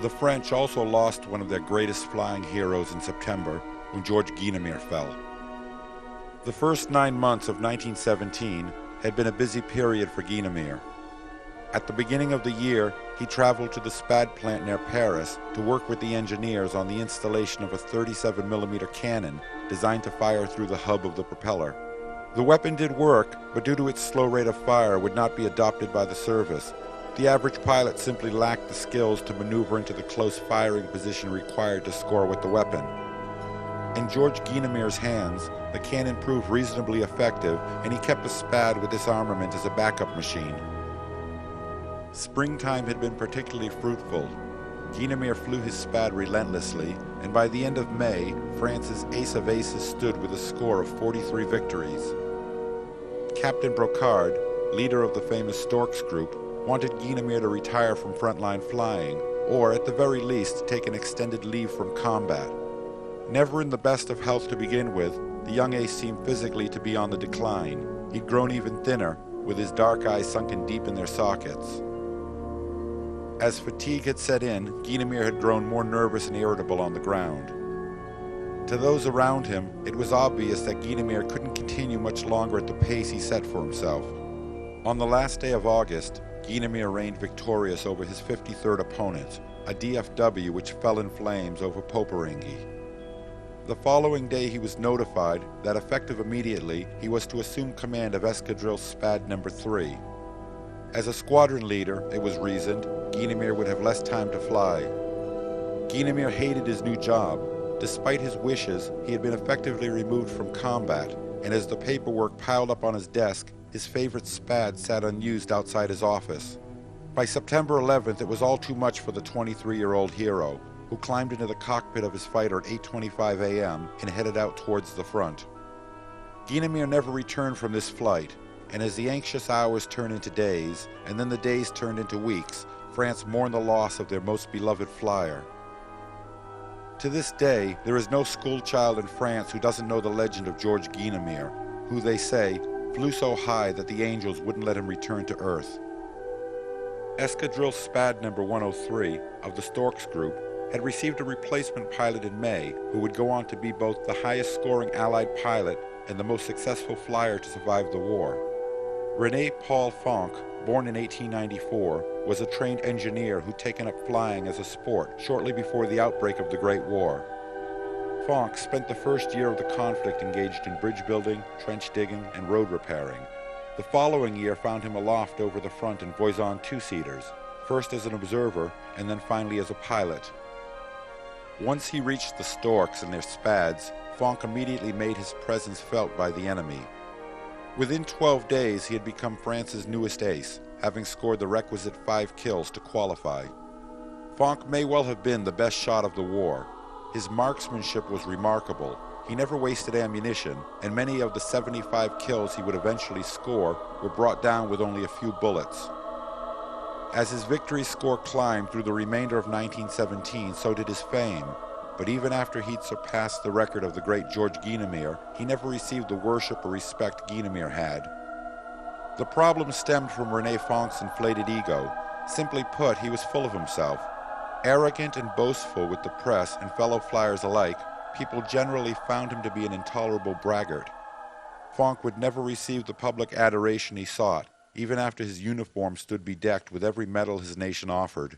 The French also lost one of their greatest flying heroes in September when George Guynemer fell. The first 9 months of 1917 had been a busy period for Guynemer. At the beginning of the year, he traveled to the Spad plant near Paris to work with the engineers on the installation of a 37mm cannon designed to fire through the hub of the propeller. The weapon did work, but due to its slow rate of fire would not be adopted by the service. The average pilot simply lacked the skills to maneuver into the close firing position required to score with the weapon. In George Guynemer's hands, the cannon proved reasonably effective, and he kept the Spad with this armament as a backup machine. Springtime had been particularly fruitful. Guynemer flew his Spad relentlessly, and by the end of May, France's ace of aces stood with a score of 43 victories. Captain Brocard, leader of the famous Storks Group, wanted Guynemer to retire from frontline flying, or at the very least take an extended leave from combat. Never in the best of health to begin with, the young ace seemed physically to be on the decline. He'd grown even thinner, with his dark eyes sunken deep in their sockets. As fatigue had set in, Guynemer had grown more nervous and irritable on the ground. To those around him, it was obvious that Guynemer couldn't continue much longer at the pace he set for himself. On the last day of August, Guynemer reigned victorious over his 53rd opponent, a DFW which fell in flames over Poperinghe. The following day he was notified that effective immediately he was to assume command of Escadrille Spad No. 3. As a squadron leader, it was reasoned, Guynemer would have less time to fly. Guynemer hated his new job. Despite his wishes, he had been effectively removed from combat, and as the paperwork piled up on his desk, his favorite Spad sat unused outside his office. By September 11th, it was all too much for the 23-year-old hero, who climbed into the cockpit of his fighter at 8:25 a.m. and headed out towards the front. Guynemer never returned from this flight, and as the anxious hours turned into days, and then the days turned into weeks, France mourned the loss of their most beloved flyer. To this day, there is no schoolchild in France who doesn't know the legend of George Guynemer, who, they say, flew so high that the angels wouldn't let him return to Earth. Escadrille Spad No. 103 of the Storks Group had received a replacement pilot in May who would go on to be both the highest-scoring Allied pilot and the most successful flyer to survive the war. René Paul Fonck, born in 1894, was a trained engineer who'd taken up flying as a sport shortly before the outbreak of the Great War. Fonck spent the first year of the conflict engaged in bridge building, trench digging, and road repairing. The following year found him aloft over the front in Voisin two-seaters, first as an observer and then finally as a pilot. Once he reached the Storks and their Spads, Fonck immediately made his presence felt by the enemy. Within 12 days, he had become France's newest ace, having scored the requisite 5 kills to qualify. Fonck may well have been the best shot of the war. His marksmanship was remarkable. He never wasted ammunition, and many of the 75 kills he would eventually score were brought down with only a few bullets. As his victory score climbed through the remainder of 1917, so did his fame. But even after he'd surpassed the record of the great George Guynemer, he never received the worship or respect Guynemer had. The problem stemmed from René Fonck's inflated ego. Simply put, he was full of himself. Arrogant and boastful with the press and fellow flyers alike, people generally found him to be an intolerable braggart. Fonck would never receive the public adoration he sought, even after his uniform stood bedecked with every medal his nation offered.